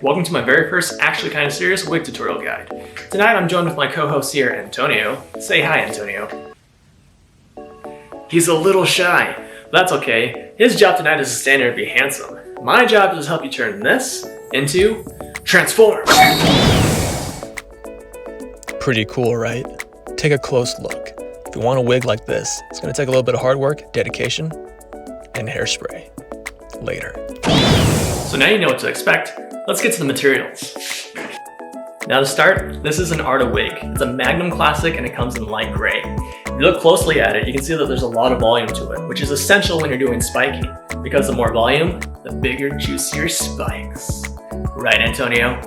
welcome to my very first actually kind of serious wig tutorial guide. Tonight I'm joined with my co-host here, Antonio. Say hi, Antonio. He's a little shy. That's okay. His job tonight is to stand there and be handsome. My job is to help you turn this into transform. Pretty cool, right? Take a close look. If you want a wig like this, it's going to take a little bit of hard work, dedication, and hairspray. Later. So now you know what to expect. Let's get to the materials. Now to start, this is an Arta wig. It's a Magnum Classic and it comes in light gray. If you look closely at it, you can see that there's a lot of volume to it, which is essential when you're doing spiking, because the more volume, the bigger, juicier spikes. Right, Antonio?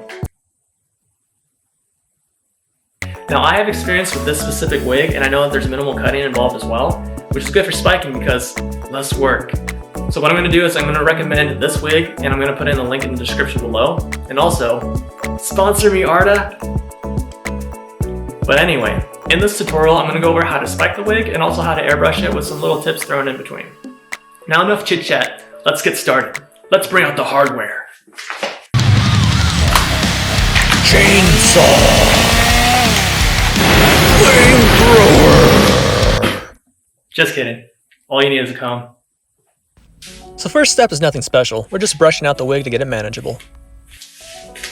Now I have experience with this specific wig, and I know that there's minimal cutting involved as well, which is good for spiking because less work. So what I'm going to do is I'm going to recommend this wig, and I'm going to put in a link in the description below, and also, sponsor me, Arta! But anyway, in this tutorial I'm going to go over how to spike the wig and also how to airbrush it with some little tips thrown in between. Now enough chit chat, let's get started. Let's bring out the hardware. Chainsaw! Flamethrower! Just kidding. All you need is a comb. So first step is nothing special. We're just brushing out the wig to get it manageable.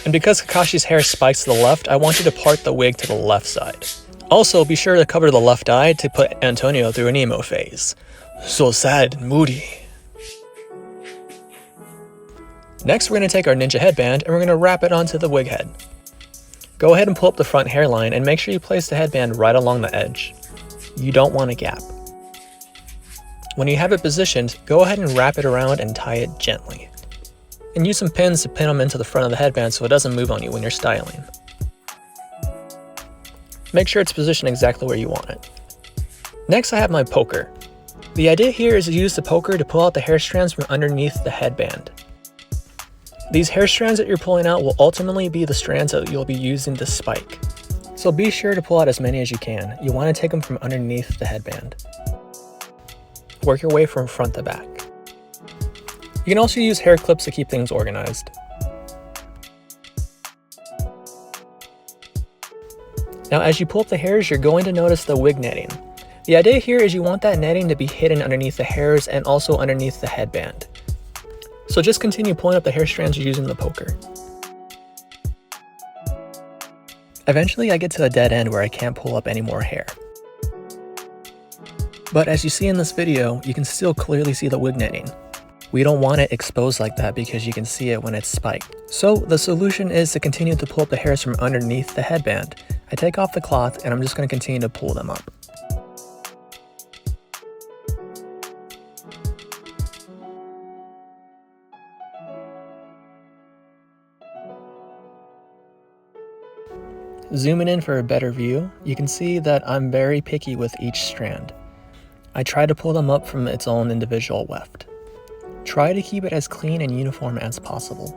And because Kakashi's hair spikes to the left, I want you to part the wig to the left side. Also, be sure to cover the left eye to put Antonio through an emo phase. So sad and moody. Next, we're going to take our ninja headband and we're going to wrap it onto the wig head. Go ahead and pull up the front hairline and make sure you place the headband right along the edge. You don't want a gap. When you have it positioned, go ahead and wrap it around and tie it gently. And use some pins to pin them into the front of the headband so it doesn't move on you when you're styling. Make sure it's positioned exactly where you want it. Next, I have my poker. The idea here is to use the poker to pull out the hair strands from underneath the headband. These hair strands that you're pulling out will ultimately be the strands that you'll be using to spike. So be sure to pull out as many as you can. You want to take them from underneath the headband. Work your way from front to back. You can also use hair clips to keep things organized. Now as you pull up the hairs, you're going to notice the wig netting. The idea here is you want that netting to be hidden underneath the hairs and also underneath the headband. So just continue pulling up the hair strands using the poker. Eventually I get to a dead end where I can't pull up any more hair. But as you see in this video, you can still clearly see the wig netting. We don't want it exposed like that because you can see it when it's spiked. So the solution is to continue to pull up the hairs from underneath the headband. I take off the cloth and I'm just going to continue to pull them up. Zooming in for a better view, you can see that I'm very picky with each strand. I try to pull them up from its own individual weft. Try to keep it as clean and uniform as possible.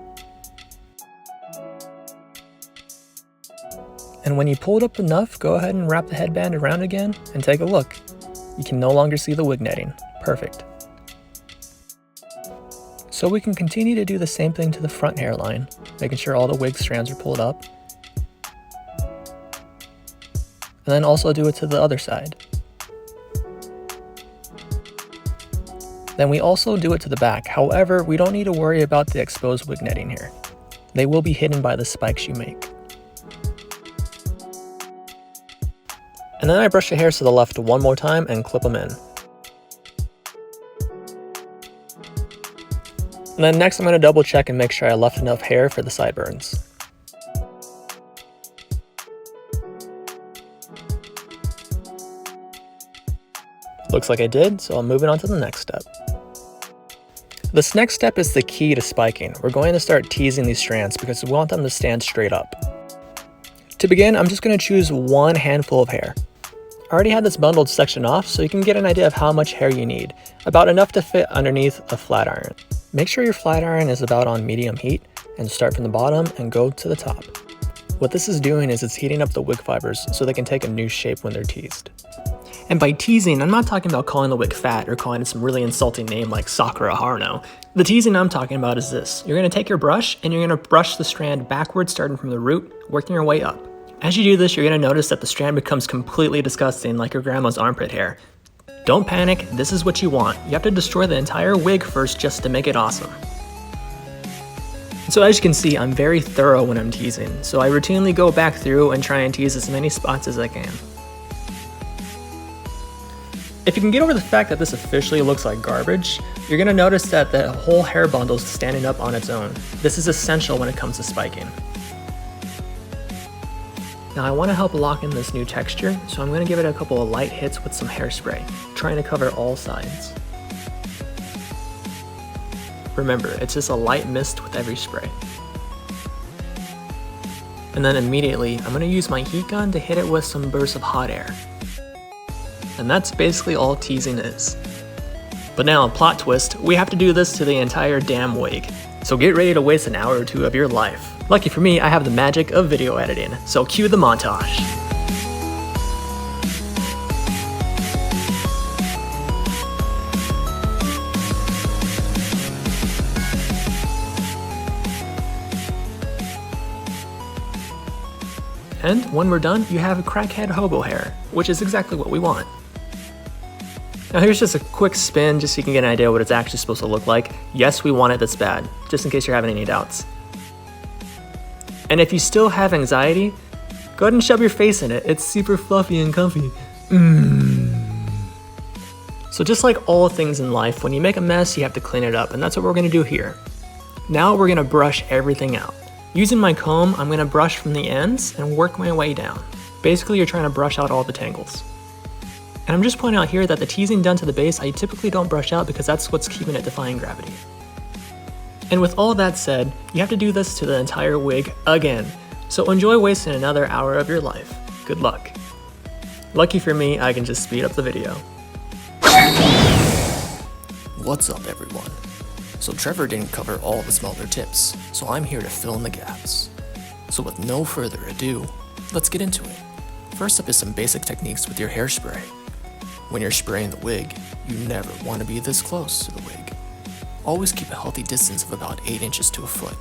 And when you pull it up enough, go ahead and wrap the headband around again and take a look. You can no longer see the wig netting. Perfect. So we can continue to do the same thing to the front hairline, making sure all the wig strands are pulled up. And then also do it to the other side. Then we also do it to the back. However, we don't need to worry about the exposed wig netting here. They will be hidden by the spikes you make. And then I brush the hairs to the left one more time and clip them in. And then next I'm going to double check and make sure I left enough hair for the sideburns. Looks like I did, so I'm moving on to the next step. This next step is the key to spiking. We're going to start teasing these strands because we want them to stand straight up. To begin, I'm just going to choose one handful of hair. I already had this bundled section off, so you can get an idea of how much hair you need, about enough to fit underneath a flat iron. Make sure your flat iron is about on medium heat, and start from the bottom and go to the top. What this is doing is it's heating up the wig fibers so they can take a new shape when they're teased. And by teasing, I'm not talking about calling the wig fat or calling it some really insulting name like Sakura Haruno. The teasing I'm talking about is this. You're going to take your brush and you're going to brush the strand backwards starting from the root, working your way up. As you do this, you're going to notice that the strand becomes completely disgusting like your grandma's armpit hair. Don't panic, this is what you want. You have to destroy the entire wig first just to make it awesome. So as you can see, I'm very thorough when I'm teasing, so I routinely go back through and try and tease as many spots as I can. If you can get over the fact that this officially looks like garbage, you're going to notice that the whole hair bundle is standing up on its own. This is essential when it comes to spiking. Now I want to help lock in this new texture, so I'm going to give it a couple of light hits with some hairspray, trying to cover all sides. Remember, it's just a light mist with every spray. And then immediately, I'm going to use my heat gun to hit it with some bursts of hot air. And that's basically all teasing is. But now, plot twist, we have to do this to the entire damn wig. So get ready to waste an hour or two of your life. Lucky for me, I have the magic of video editing, so cue the montage. And when we're done, you have crackhead hobo hair, which is exactly what we want. Now here's just a quick spin just so you can get an idea what it's actually supposed to look like. Yes, we want it this bad, just in case you're having any doubts. And if you still have anxiety, go ahead and shove your face in it. It's super fluffy and comfy. So just like all things in life, when you make a mess, you have to clean it up, and that's what we're gonna do here. Now we're gonna brush everything out. Using my comb, I'm gonna brush from the ends and work my way down. Basically, you're trying to brush out all the tangles. And I'm just pointing out here that the teasing done to the base, I typically don't brush out because that's what's keeping it defying gravity. And with all that said, you have to do this to the entire wig again. So enjoy wasting another hour of your life. Good luck. Lucky for me, I can just speed up the video. What's up, everyone? So Trevor didn't cover all the smaller tips, so I'm here to fill in the gaps. So with no further ado, let's get into it. First up is some basic techniques with your hairspray. When you're spraying the wig, you never want to be this close to the wig. Always keep a healthy distance of about 8 inches to a foot,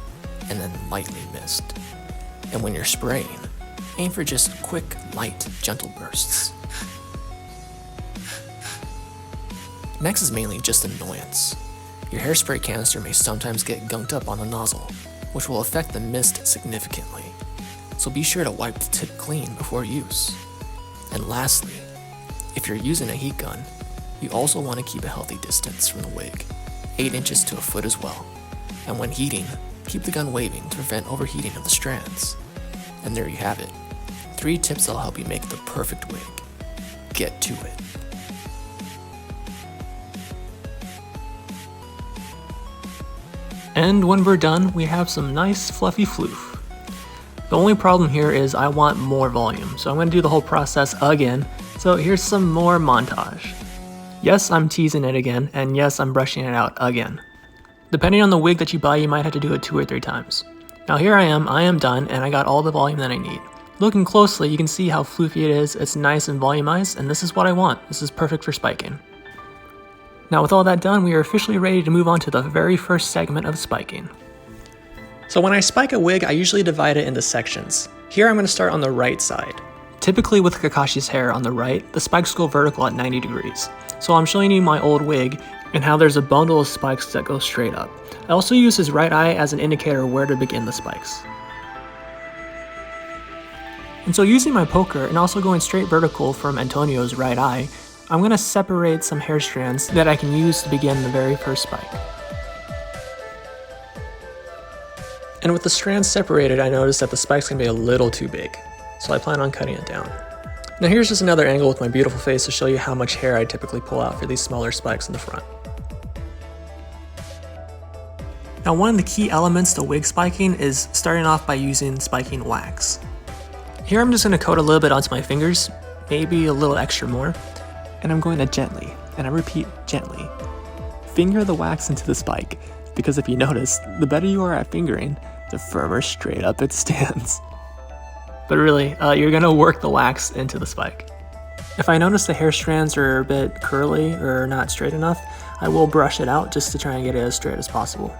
and then lightly mist. And when you're spraying, aim for just quick, light, gentle bursts. Next is mainly just annoyance. Your hairspray canister may sometimes get gunked up on the nozzle, which will affect the mist significantly. So be sure to wipe the tip clean before use. And lastly, if you're using a heat gun, you also want to keep a healthy distance from the wig, 8 inches to a foot as well. And when heating, keep the gun waving to prevent overheating of the strands. And there you have it. 3 tips that'll help you make the perfect wig. Get to it. And when we're done, we have some nice fluffy floof. The only problem here is I want more volume, so I'm going to do the whole process again. So here's some more montage. Yes, I'm teasing it again, and yes, I'm brushing it out again. Depending on the wig that you buy, you might have to do it 2 or 3 times. Now here I am done, and I got all the volume that I need. Looking closely, you can see how floofy it is. It's nice and volumized, and this is what I want. This is perfect for spiking. Now with all that done, we are officially ready to move on to the very first segment of spiking. So when I spike a wig, I usually divide it into sections. Here I'm going to start on the right side. Typically with Kakashi's hair on the right, the spikes go vertical at 90 degrees. So I'm showing you my old wig and how there's a bundle of spikes that go straight up. I also use his right eye as an indicator of where to begin the spikes. And so using my poker and also going straight vertical from Antonio's right eye, I'm going to separate some hair strands that I can use to begin the very first spike. And with the strands separated, I noticed that the spikes can be a little too big, so I plan on cutting it down. Now here's just another angle with my beautiful face to show you how much hair I typically pull out for these smaller spikes in the front. Now one of the key elements to wig spiking is starting off by using spiking wax. Here I'm just going to coat a little bit onto my fingers, maybe a little extra more. And I'm going to gently, and I repeat gently, finger the wax into the spike, because if you notice, the better you are at fingering, the firmer straight up it stands. But really, you're going to work the wax into the spike. If I notice the hair strands are a bit curly or not straight enough, I will brush it out just to try and get it as straight as possible.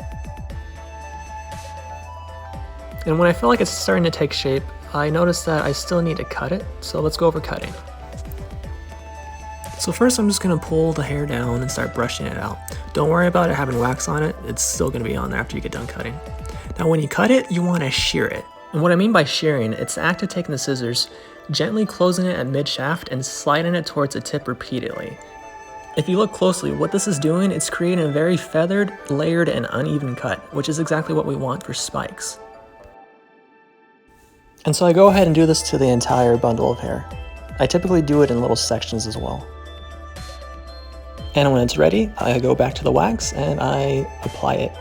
And when I feel like it's starting to take shape, I notice that I still need to cut it, so let's go over cutting. So first I'm just going to pull the hair down and start brushing it out. Don't worry about it having wax on it, it's still going to be on there after you get done cutting. Now when you cut it, you want to shear it. And what I mean by shearing, it's the act of taking the scissors, gently closing it at mid-shaft and sliding it towards the tip repeatedly. If you look closely, what this is doing, it's creating a very feathered, layered, and uneven cut, which is exactly what we want for spikes. And so I go ahead and do this to the entire bundle of hair. I typically do it in little sections as well. And when it's ready, I go back to the wax and I apply it.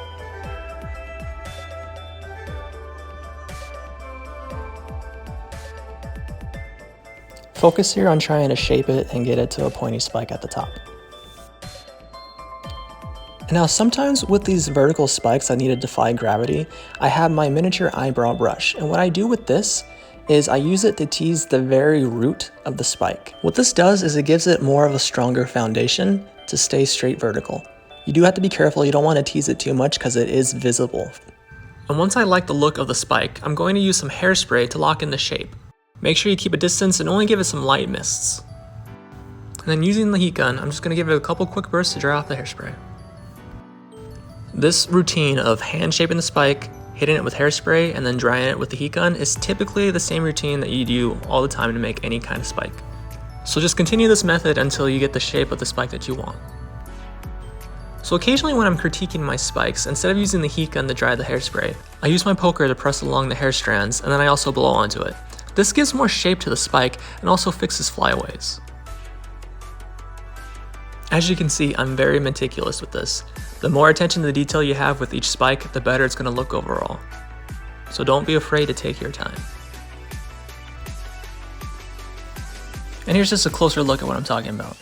Focus here on trying to shape it and get it to a pointy spike at the top. Now sometimes with these vertical spikes that need to defy gravity, I have my miniature eyebrow brush, and what I do with this is I use it to tease the very root of the spike. What this does is it gives it more of a stronger foundation to stay straight vertical. You do have to be careful, you don't want to tease it too much because it is visible. And once I like the look of the spike, I'm going to use some hairspray to lock in the shape. Make sure you keep a distance and only give it some light mists. And then using the heat gun, I'm just going to give it a couple quick bursts to dry off the hairspray. This routine of hand shaping the spike, hitting it with hairspray, and then drying it with the heat gun is typically the same routine that you do all the time to make any kind of spike. So just continue this method until you get the shape of the spike that you want. So occasionally when I'm critiquing my spikes, instead of using the heat gun to dry the hairspray, I use my poker to press along the hair strands, and then I also blow onto it. This gives more shape to the spike and also fixes flyaways. As you can see, I'm very meticulous with this. The more attention to the detail you have with each spike, the better it's going to look overall. So don't be afraid to take your time. And here's just a closer look at what I'm talking about.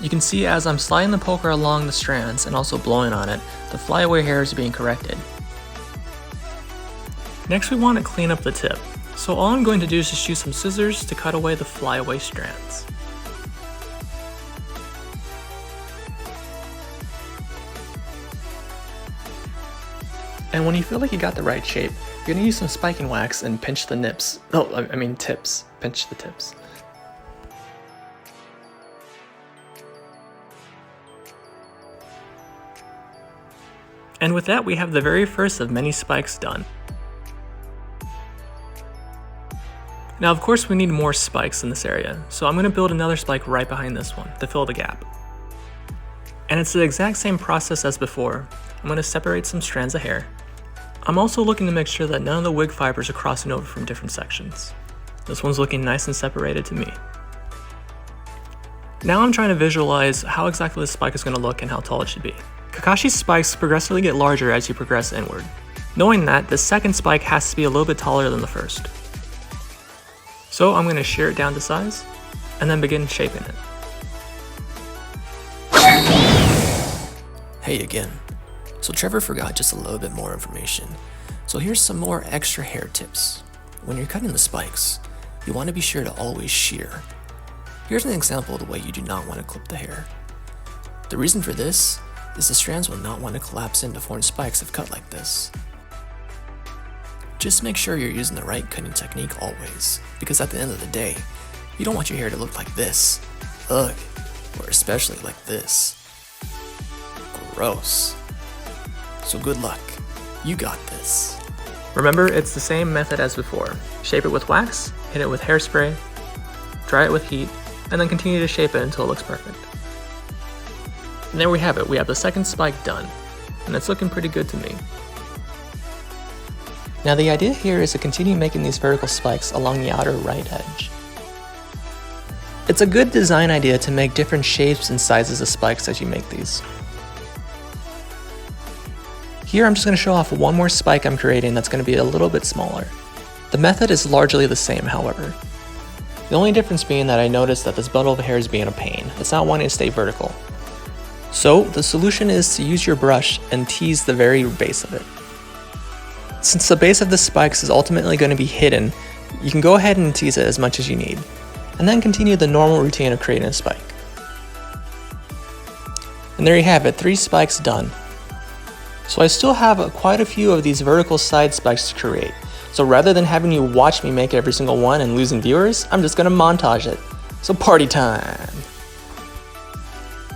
You can see as I'm sliding the poker along the strands and also blowing on it, the flyaway hair is being corrected. Next we want to clean up the tip. So all I'm going to do is just use some scissors to cut away the flyaway strands. And when you feel like you got the right shape, you're going to use some spiking wax and pinch the tips. Pinch the tips. And with that, we have the very first of many spikes done. Now, of course, we need more spikes in this area, so I'm going to build another spike right behind this one to fill the gap. And it's the exact same process as before. I'm going to separate some strands of hair. I'm also looking to make sure that none of the wig fibers are crossing over from different sections. This one's looking nice and separated to me. Now I'm trying to visualize how exactly this spike is going to look and how tall it should be. Kakashi's spikes progressively get larger as you progress inward. Knowing that, the second spike has to be a little bit taller than the first. So I'm going to shear it down to size, and then begin shaping it. Hey again. So Trevor forgot just a little bit more information. So here's some more extra hair tips. When you're cutting the spikes, you want to be sure to always shear. Here's an example of the way you do not want to clip the hair. The reason for this is the strands will not want to collapse into form spikes if cut like this. Just make sure you're using the right cutting technique always, because at the end of the day, you don't want your hair to look like this. Ugh, or especially like this. Gross. So good luck. You got this. Remember, it's the same method as before. Shape it with wax, hit it with hairspray, dry it with heat, and then continue to shape it until it looks perfect. And there we have it. We have the second spike done, and it's looking pretty good to me. Now the idea here is to continue making these vertical spikes along the outer right edge. It's a good design idea to make different shapes and sizes of spikes as you make these. Here I'm just going to show off one more spike I'm creating that's going to be a little bit smaller. The method is largely the same, however. The only difference being that I noticed that this bundle of hair is being a pain. It's not wanting to stay vertical. So the solution is to use your brush and tease the very base of it. Since the base of the spikes is ultimately going to be hidden, you can go ahead and tease it as much as you need. and then continue the normal routine of creating a spike. And there you have it, 3 spikes done. So I still have quite a few of these vertical side spikes to create. So rather than having you watch me make every single one and losing viewers, I'm just gonna montage it. So party time!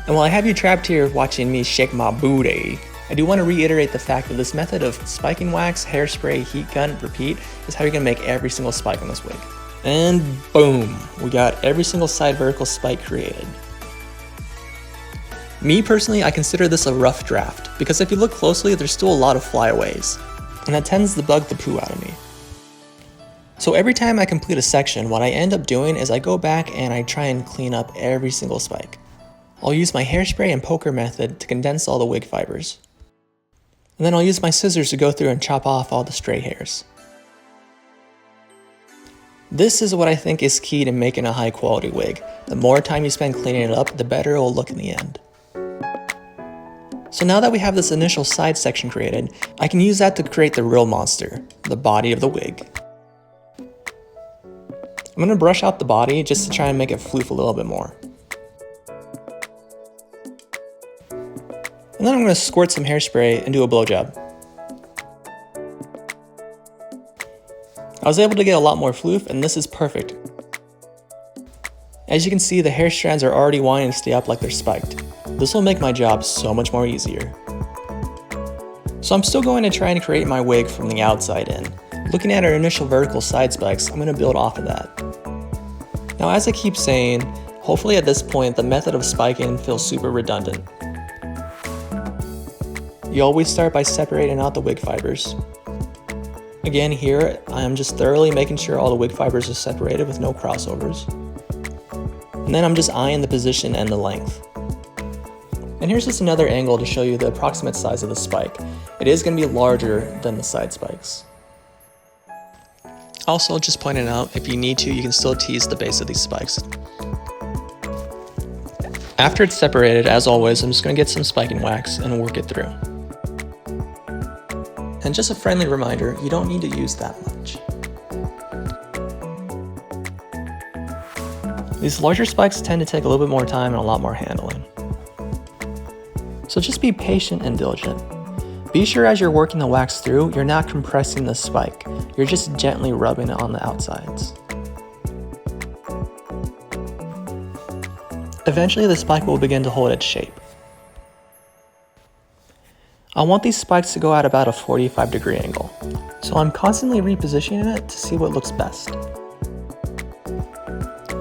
And while I have you trapped here watching me shake my booty, I do want to reiterate the fact that this method of spiking wax, hairspray, heat gun, repeat is how you're gonna make every single spike on this wig. And boom, we got every single side vertical spike created. Me personally, I consider this a rough draft, because if you look closely, there's still a lot of flyaways, and that tends to bug the poo out of me. So every time I complete a section, what I end up doing is I go back and I try and clean up every single spike. I'll use my hairspray and poker method to condense all the wig fibers. And then I'll use my scissors to go through and chop off all the stray hairs. This is what I think is key to making a high quality wig. The more time you spend cleaning it up, the better it will look in the end. So now that we have this initial side section created, I can use that to create the real monster, the body of the wig. I'm going to brush out the body just to try and make it floof a little bit more. And then I'm going to squirt some hairspray and do a blowjob. I was able to get a lot more floof, and this is perfect. As you can see, the hair strands are already wanting to stay up like they're spiked. This will make my job so much more easier. So I'm still going to try and create my wig from the outside in. Looking at our initial vertical side spikes, I'm going to build off of that. Now as I keep saying, hopefully at this point the method of spiking feels super redundant. You always start by separating out the wig fibers. Again here, I am just thoroughly making sure all the wig fibers are separated with no crossovers. And then I'm just eyeing the position and the length. And here's just another angle to show you the approximate size of the spike. It is going to be larger than the side spikes. Also, just pointing out, if you need to, you can still tease the base of these spikes. After it's separated, as always, I'm just going to get some spiking wax and work it through. And just a friendly reminder, you don't need to use that much. These larger spikes tend to take a little bit more time and a lot more handling. So just be patient and diligent. Be sure as you're working the wax through, you're not compressing the spike. You're just gently rubbing it on the outsides. Eventually the spike will begin to hold its shape. I want these spikes to go at about a 45-degree angle, so I'm constantly repositioning it to see what looks best.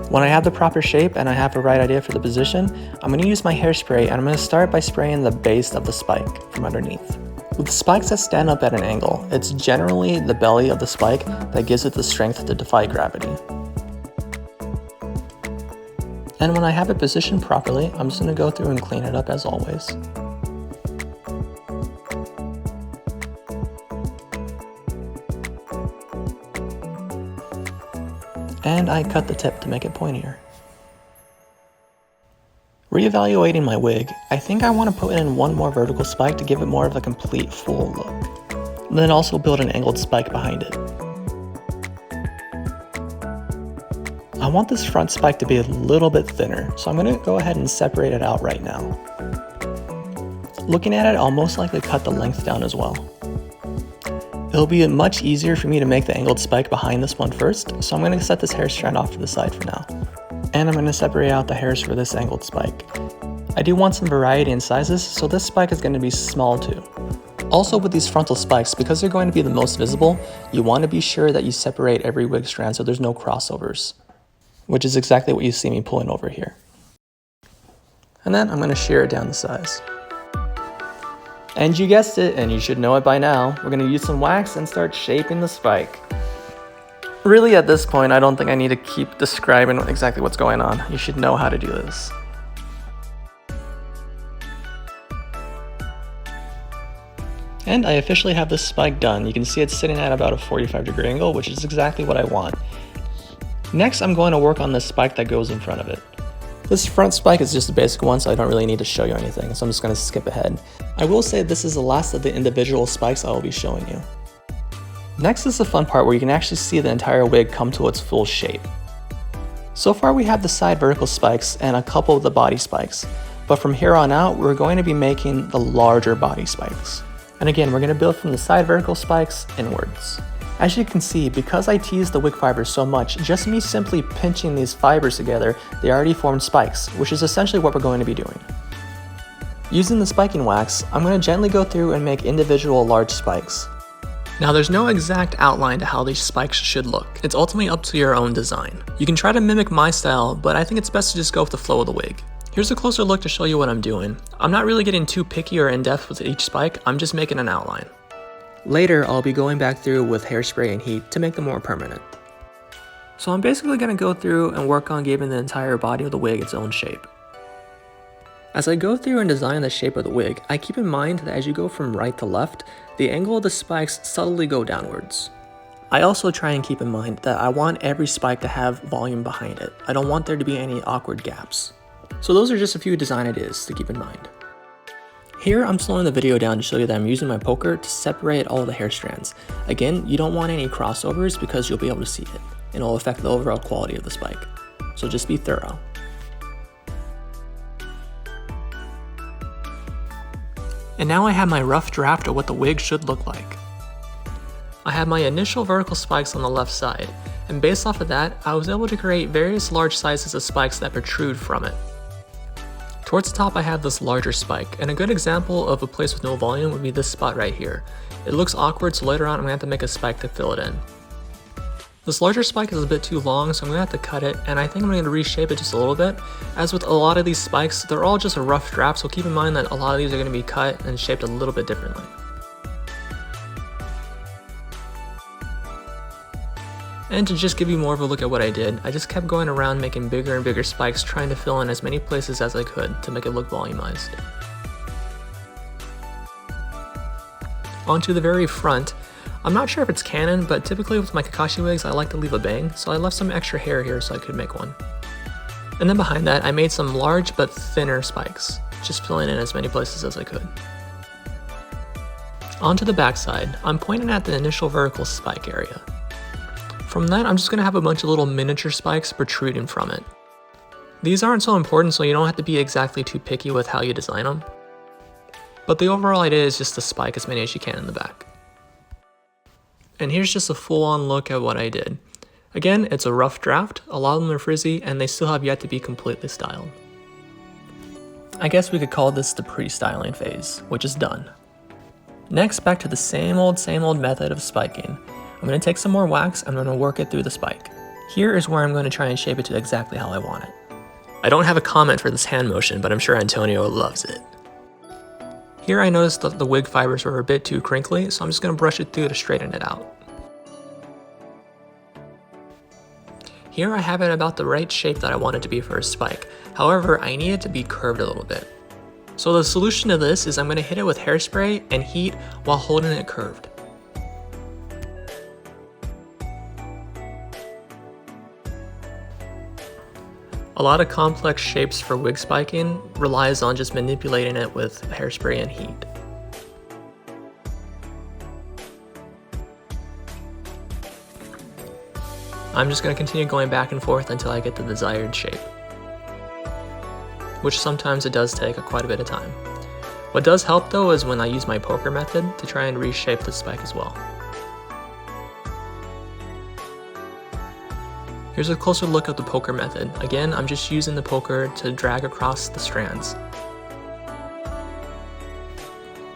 When I have the proper shape and I have the right idea for the position, I'm going to use my hairspray and I'm going to start by spraying the base of the spike from underneath. With spikes that stand up at an angle, it's generally the belly of the spike that gives it the strength to defy gravity. And when I have it positioned properly, I'm just going to go through and clean it up as always. And I cut the tip to make it pointier. Reevaluating my wig, I think I want to put in one more vertical spike to give it more of a complete full look. Then also build an angled spike behind it. I want this front spike to be a little bit thinner, so I'm going to go ahead and separate it out right now. Looking at it, I'll most likely cut the length down as well. It'll be much easier for me to make the angled spike behind this one first, so I'm going to set this hair strand off to the side for now. And I'm going to separate out the hairs for this angled spike. I do want some variety in sizes, so this spike is going to be small too. Also with these frontal spikes, because they're going to be the most visible, you want to be sure that you separate every wig strand so there's no crossovers, which is exactly what you see me pulling over here. And then I'm going to shear it down the size. And you guessed it, and you should know it by now, we're going to use some wax and start shaping the spike. Really at this point, I don't think I need to keep describing exactly what's going on. You should know how to do this. And I officially have this spike done. You can see it's sitting at about a 45-degree angle, which is exactly what I want. Next, I'm going to work on the spike that goes in front of it. This front spike is just a basic one, so I don't really need to show you anything, so I'm just going to skip ahead. I will say this is the last of the individual spikes I will be showing you. Next is the fun part where you can actually see the entire wig come to its full shape. So far we have the side vertical spikes and a couple of the body spikes, but from here on out we're going to be making the larger body spikes. And again, we're going to build from the side vertical spikes inwards. As you can see, because I teased the wig fibers so much, just me simply pinching these fibers together, they already formed spikes, which is essentially what we're going to be doing. Using the spiking wax, I'm going to gently go through and make individual large spikes. Now there's no exact outline to how these spikes should look. It's ultimately up to your own design. You can try to mimic my style, but I think it's best to just go with the flow of the wig. Here's a closer look to show you what I'm doing. I'm not really getting too picky or in-depth with each spike, I'm just making an outline. Later, I'll be going back through with hairspray and heat to make them more permanent. So I'm basically going to go through and work on giving the entire body of the wig its own shape. As I go through and design the shape of the wig, I keep in mind that as you go from right to left, the angle of the spikes subtly go downwards. I also try and keep in mind that I want every spike to have volume behind it. I don't want there to be any awkward gaps. So those are just a few design ideas to keep in mind. Here I'm slowing the video down to show you that I'm using my poker to separate all the hair strands. Again, you don't want any crossovers because you'll be able to see it, and it'll affect the overall quality of the spike. So just be thorough. And now I have my rough draft of what the wig should look like. I have my initial vertical spikes on the left side, and based off of that, I was able to create various large sizes of spikes that protrude from it. Towards the top I have this larger spike, and a good example of a place with no volume would be this spot right here. It looks awkward, so later on I'm going to have to make a spike to fill it in. This larger spike is a bit too long, so I'm going to have to cut it, and I think I'm going to reshape it just a little bit. As with a lot of these spikes, they're all just a rough draft, so keep in mind that a lot of these are going to be cut and shaped a little bit differently. And to just give you more of a look at what I did, I just kept going around making bigger and bigger spikes, trying to fill in as many places as I could to make it look volumized. Onto the very front, I'm not sure if it's canon, but typically with my Kakashi wigs I like to leave a bang, so I left some extra hair here so I could make one. And then behind that I made some large but thinner spikes, just filling in as many places as I could. Onto the back side, I'm pointing at the initial vertical spike area. From that I'm just going to have a bunch of little miniature spikes protruding from it. These aren't so important, so you don't have to be exactly too picky with how you design them. But the overall idea is just to spike as many as you can in the back. And here's just a full-on look at what I did. Again, it's a rough draft, a lot of them are frizzy, and they still have yet to be completely styled. I guess we could call this the pre-styling phase, which is done. Next, back to the same old method of spiking. I'm going to take some more wax and I'm going to work it through the spike. Here is where I'm going to try and shape it to exactly how I want it. I don't have a comment for this hand motion, but I'm sure Antonio loves it. Here I noticed that the wig fibers were a bit too crinkly, so I'm just going to brush it through to straighten it out. Here I have it about the right shape that I want it to be for a spike. However, I need it to be curved a little bit. So the solution to this is I'm going to hit it with hairspray and heat while holding it curved. A lot of complex shapes for wig spiking relies on just manipulating it with hairspray and heat. I'm just going to continue going back and forth until I get the desired shape, which sometimes it does take quite a bit of time. What does help though is when I use my poker method to try and reshape the spike as well. Here's a closer look at the poker method. Again, I'm just using the poker to drag across the strands.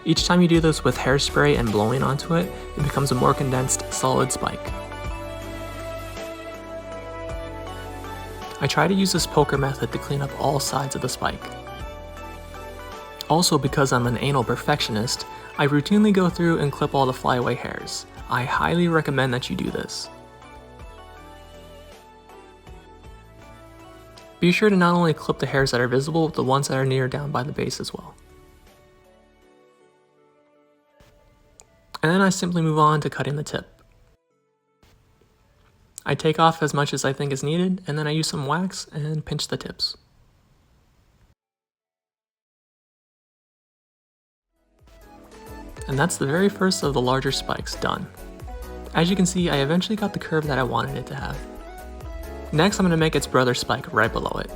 Each time you do this with hairspray and blowing onto it, it becomes a more condensed, solid spike. I try to use this poker method to clean up all sides of the spike. Also, because I'm an anal perfectionist, I routinely go through and clip all the flyaway hairs. I highly recommend that you do this. Be sure to not only clip the hairs that are visible, but the ones that are near down by the base as well. And then I simply move on to cutting the tip. I take off as much as I think is needed, and then I use some wax and pinch the tips. And that's the very first of the larger spikes done. As you can see, I eventually got the curve that I wanted it to have. Next, I'm going to make its brother spike right below it.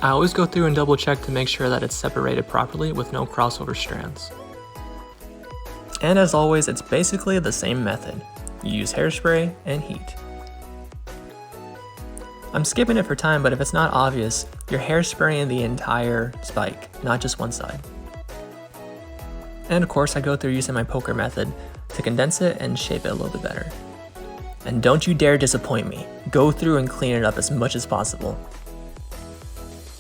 I always go through and double check to make sure that it's separated properly with no crossover strands. And as always, it's basically the same method. You use hairspray and heat. I'm skipping it for time, but if it's not obvious, you're hairspraying the entire spike, not just one side. And of course, I go through using my poker method to condense it and shape it a little bit better. And don't you dare disappoint me. Go through and clean it up as much as possible.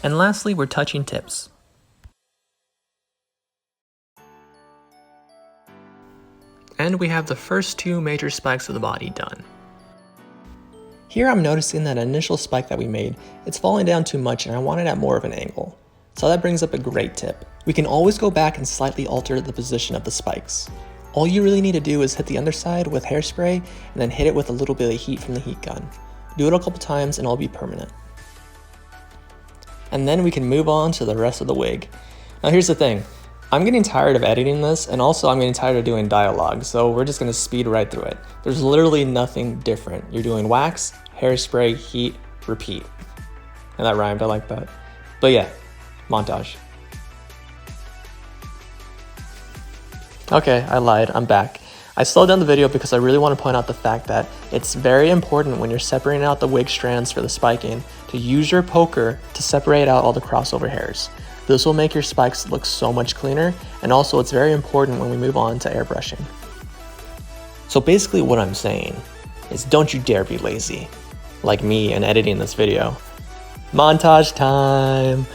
And lastly, we're touching tips. And we have the first two major spikes of the body done. Here I'm noticing that initial spike that we made, it's falling down too much and I want it at more of an angle. So that brings up a great tip. We can always go back and slightly alter the position of the spikes. All you really need to do is hit the underside with hairspray and then hit it with a little bit of heat from the heat gun. Do it a couple times and it'll be permanent. And then we can move on to the rest of the wig. Now here's the thing. I'm getting tired of editing this, and also I'm getting tired of doing dialogue, so we're just gonna speed right through it. There's literally nothing different. You're doing wax, hairspray, heat, repeat. And that rhymed, I like that. But yeah, montage. Okay, I lied, I'm back. I slowed down the video because I really want to point out the fact that it's very important when you're separating out the wig strands for the spiking to use your poker to separate out all the crossover hairs. This will make your spikes look so much cleaner, and also it's very important when we move on to airbrushing. So basically what I'm saying is don't you dare be lazy, like me in editing this video. Montage time!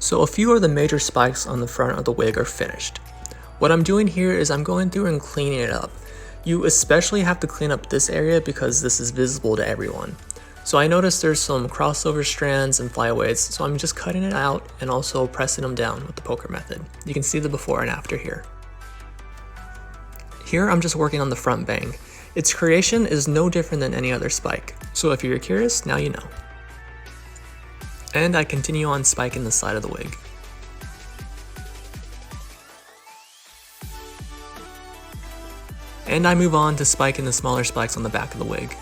So a few of the major spikes on the front of the wig are finished. What I'm doing here is I'm going through and cleaning it up. You especially have to clean up this area because this is visible to everyone. So I noticed there's some crossover strands and flyaways, so I'm just cutting it out and also pressing them down with the poker method. You can see the before and after here. Here I'm just working on the front bang. Its creation is no different than any other spike, so if you're curious, now you know. And I continue on spiking the side of the wig. And I move on to spiking the smaller spikes on the back of the wig.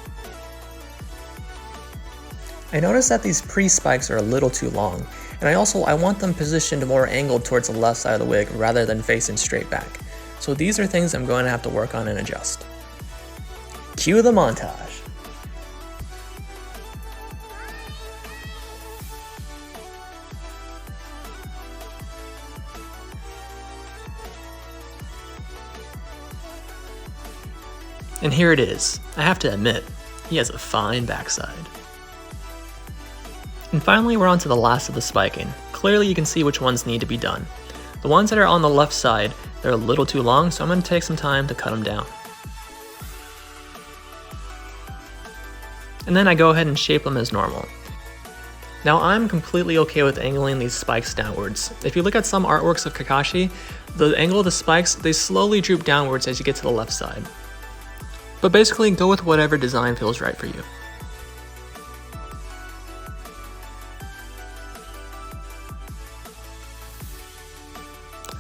I noticed that these pre-spikes are a little too long, and I want them positioned more angled towards the left side of the wig rather than facing straight back. So these are things I'm going to have to work on and adjust. Cue the montage. And here it is. I have to admit, he has a fine backside. And finally, we're on to the last of the spiking. Clearly you can see which ones need to be done. The ones that are on the left side, they're a little too long, so I'm going to take some time to cut them down. And then I go ahead and shape them as normal. Now I'm completely okay with angling these spikes downwards. If you look at some artworks of Kakashi, the angle of the spikes, they slowly droop downwards as you get to the left side. But basically, go with whatever design feels right for you.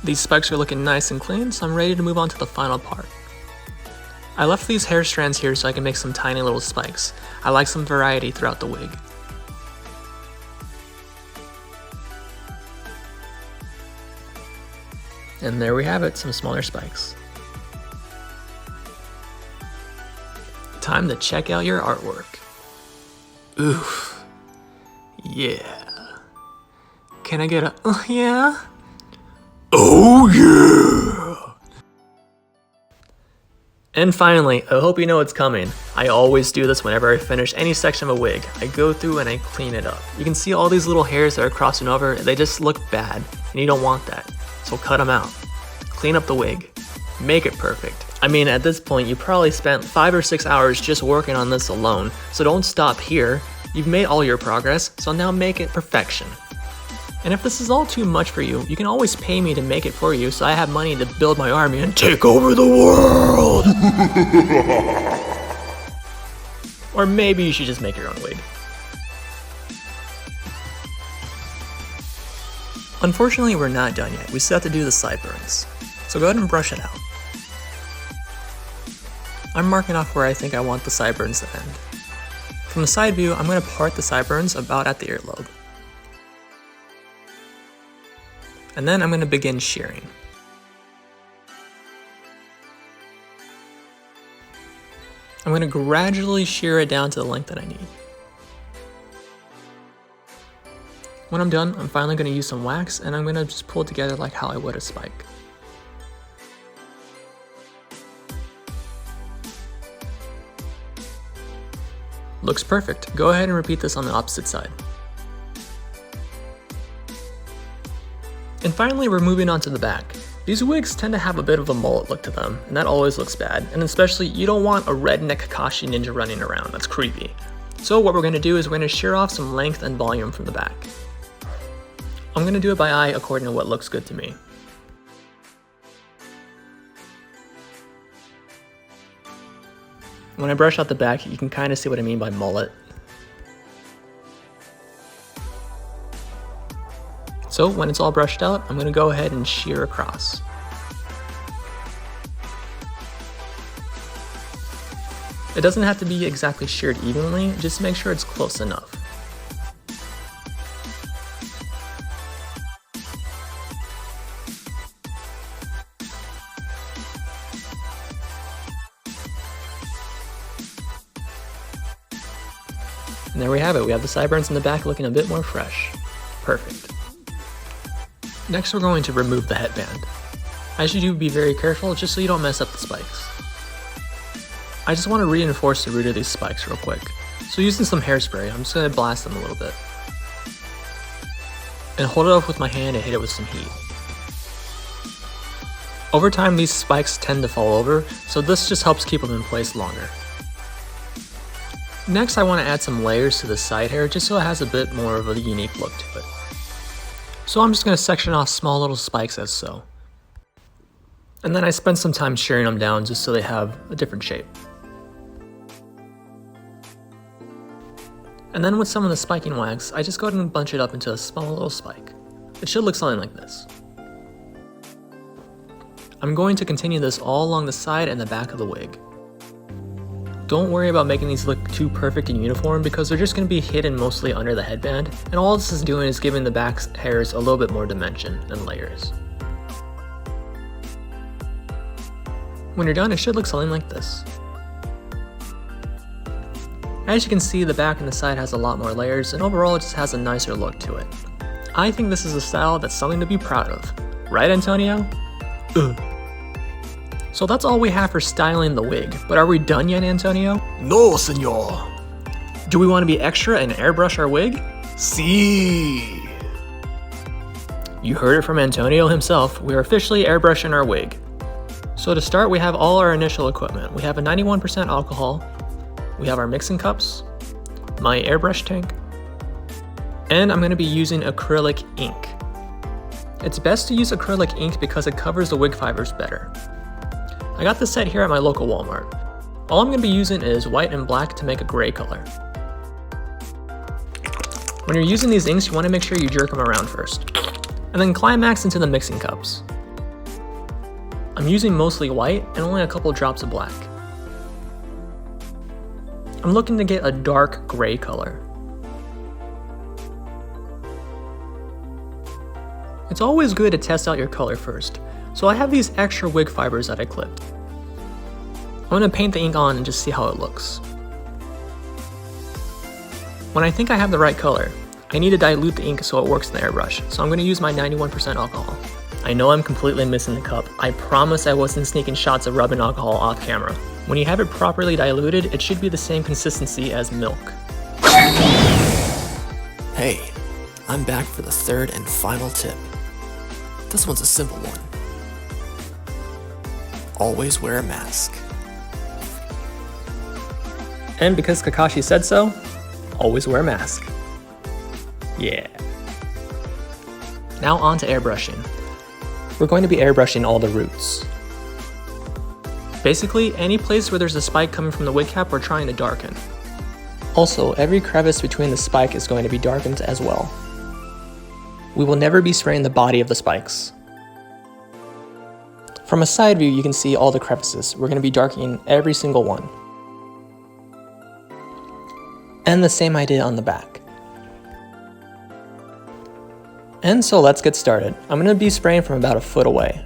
These spikes are looking nice and clean, so I'm ready to move on to the final part. I left these hair strands here so I can make some tiny little spikes. I like some variety throughout the wig. And there we have it, some smaller spikes. Time to check out your artwork. Oof. Yeah. Can I get a yeah? Oh yeah! And finally, I hope you know what's coming. I always do this whenever I finish any section of a wig. I go through and I clean it up. You can see all these little hairs that are crossing over, they just look bad, and you don't want that. So cut them out. Clean up the wig. Make it perfect. I mean, at this point, you probably spent 5 or 6 hours just working on this alone, so don't stop here. You've made all your progress, so now make it perfection. And if this is all too much for you, you can always pay me to make it for you so I have money to build my army and take over the world! Or maybe you should just make your own wig. Unfortunately, we're not done yet. We still have to do the sideburns. So go ahead and brush it out. I'm marking off where I think I want the sideburns to end. From the side view, I'm going to part the sideburns about at the earlobe. And then I'm going to begin shearing. I'm going to gradually shear it down to the length that I need. When I'm done, I'm finally going to use some wax and I'm going to just pull it together like how I would a spike. Looks perfect. Go ahead and repeat this on the opposite side. And finally, we're moving on to the back. These wigs tend to have a bit of a mullet look to them, and that always looks bad, and especially you don't want a redneck Kakashi ninja running around, that's creepy. So what we're going to do is we're going to shear off some length and volume from the back. I'm going to do it by eye according to what looks good to me. When I brush out the back, you can kind of see what I mean by mullet. So when it's all brushed out, I'm going to go ahead and shear across. It doesn't have to be exactly sheared evenly, just make sure it's close enough. And there we have it, we have the sideburns in the back looking a bit more fresh. Perfect. Next we're going to remove the headband. As you do, be very careful just so you don't mess up the spikes. I just want to reinforce the root of these spikes real quick. So using some hairspray, I'm just going to blast them a little bit. And hold it up with my hand and hit it with some heat. Over time these spikes tend to fall over, so this just helps keep them in place longer. Next I want to add some layers to the side hair just so it has a bit more of a unique look to it. So I'm just going to section off small little spikes as so. And then I spend some time shearing them down just so they have a different shape. And then with some of the spiking wax, I just go ahead and bunch it up into a small little spike. It should look something like this. I'm going to continue this all along the side and the back of the wig. Don't worry about making these look too perfect and uniform because they're just going to be hidden mostly under the headband, and all this is doing is giving the back hairs a little bit more dimension and layers. When you're done, it should look something like this. As you can see, the back and the side has a lot more layers, and overall it just has a nicer look to it. I think this is a style that's something to be proud of. Right, Antonio? Ugh. So that's all we have for styling the wig, but are we done yet, Antonio? No, senor. Do we want to be extra and airbrush our wig? Sí. You heard it from Antonio himself, we are officially airbrushing our wig. So to start, we have all our initial equipment. We have a 91% alcohol, we have our mixing cups, my airbrush tank, and I'm going to be using acrylic ink. It's best to use acrylic ink because it covers the wig fibers better. I got this set here at my local Walmart. All I'm going to be using is white and black to make a gray color. When you're using these inks, you want to make sure you jerk them around first, and then climax into the mixing cups. I'm using mostly white and only a couple drops of black. I'm looking to get a dark gray color. It's always good to test out your color first, so I have these extra wig fibers that I clipped. I'm going to paint the ink on and just see how it looks. When I think I have the right color, I need to dilute the ink so it works in the airbrush, so I'm going to use my 91% alcohol. I know I'm completely missing the cup. I promise I wasn't sneaking shots of rubbing alcohol off camera. When you have it properly diluted, it should be the same consistency as milk. Hey, I'm back for the third and final tip. This one's a simple one. Always wear a mask. And because Kakashi said so, always wear a mask. Yeah. Now on to airbrushing. We're going to be airbrushing all the roots. Basically, any place where there's a spike coming from the wig cap we're trying to darken. Also, every crevice between the spike is going to be darkened as well. We will never be spraying the body of the spikes. From a side view, you can see all the crevices. We're going to be darkening every single one. And the same idea on the back. And so let's get started. I'm going to be spraying from about a foot away.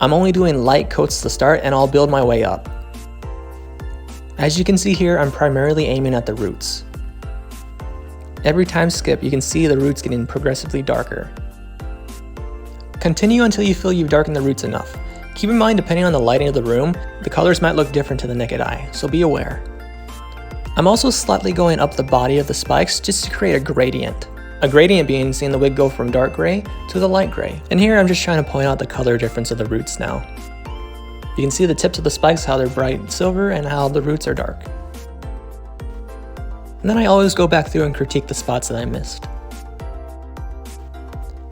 I'm only doing light coats to start, and I'll build my way up. As you can see here, I'm primarily aiming at the roots. Every time skip, you can see the roots getting progressively darker. Continue until you feel you've darkened the roots enough. Keep in mind, depending on the lighting of the room, the colors might look different to the naked eye, so be aware. I'm also slightly going up the body of the spikes just to create a gradient. A gradient being seeing the wig go from dark gray to the light gray. And here I'm just trying to point out the color difference of the roots now. You can see the tips of the spikes, how they're bright silver and how the roots are dark. And then I always go back through and critique the spots that I missed.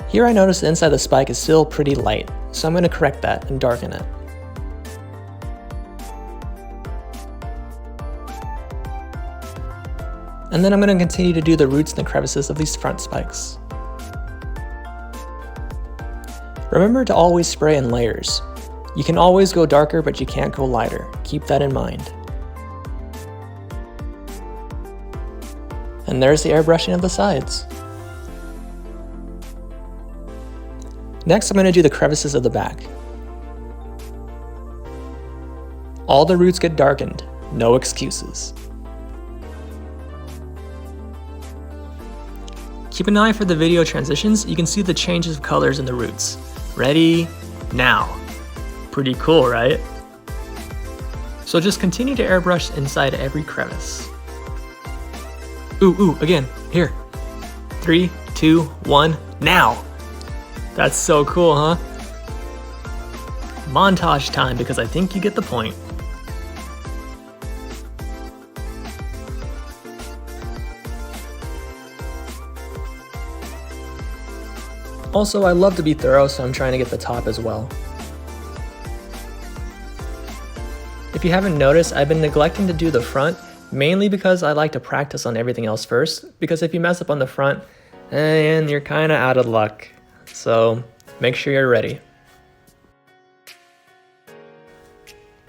Here I notice the inside of the spike is still pretty light, so I'm going to correct that and darken it. And then I'm going to continue to do the roots and the crevices of these front spikes. Remember to always spray in layers. You can always go darker, but you can't go lighter. Keep that in mind. And there's the airbrushing of the sides. Next, I'm going to do the crevices of the back. All the roots get darkened, no excuses. Keep an eye for the video transitions. You can see the changes of colors in the roots. Ready? Now. Pretty cool, right? So just continue to airbrush inside every crevice. Ooh, again, here. 3, 2, 1, now! That's so cool, huh? Montage time, because I think you get the point. Also, I love to be thorough, so I'm trying to get the top as well. If you haven't noticed, I've been neglecting to do the front, mainly because I like to practice on everything else first, because if you mess up on the front, then you're kinda out of luck. So make sure you're ready.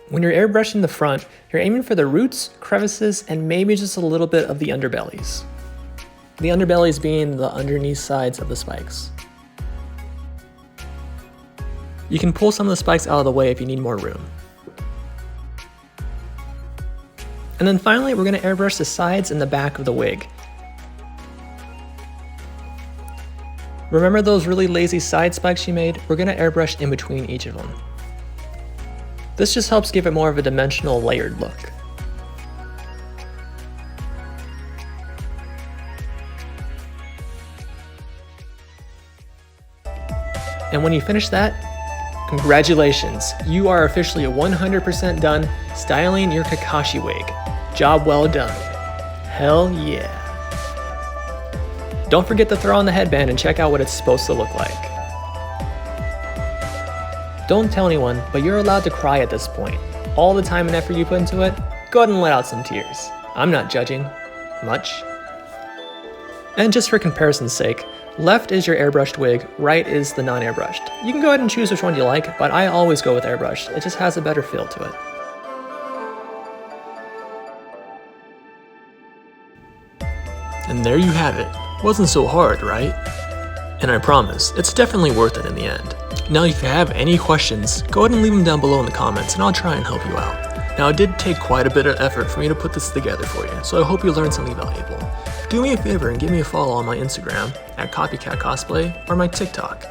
When you're airbrushing the front, you're aiming for the roots, crevices, and maybe just a little bit of the underbellies. The underbellies being the underneath sides of the spikes. You can pull some of the spikes out of the way if you need more room. And then finally, we're going to airbrush the sides and the back of the wig. Remember those really lazy side spikes you made? We're going to airbrush in between each of them. This just helps give it more of a dimensional, layered look. And when you finish that, congratulations, you are officially 100% done styling your Kakashi wig. Job well done. Hell yeah. Don't forget to throw on the headband and check out what it's supposed to look like. Don't tell anyone, but you're allowed to cry at this point. All the time and effort you put into it, go ahead and let out some tears. I'm not judging. Much. And just for comparison's sake, left is your airbrushed wig, right is the non-airbrushed. You can go ahead and choose which one you like, but I always go with airbrushed. It just has a better feel to it. And there you have it. Wasn't so hard, right? And I promise, it's definitely worth it in the end. Now if you have any questions, go ahead and leave them down below in the comments and I'll try and help you out. Now it did take quite a bit of effort for me to put this together for you, so I hope you learned something valuable. Do me a favor and give me a follow on my Instagram at Copycat Cosplay or my TikTok.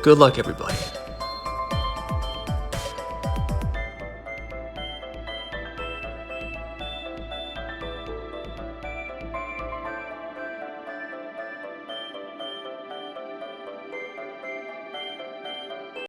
Good luck everybody.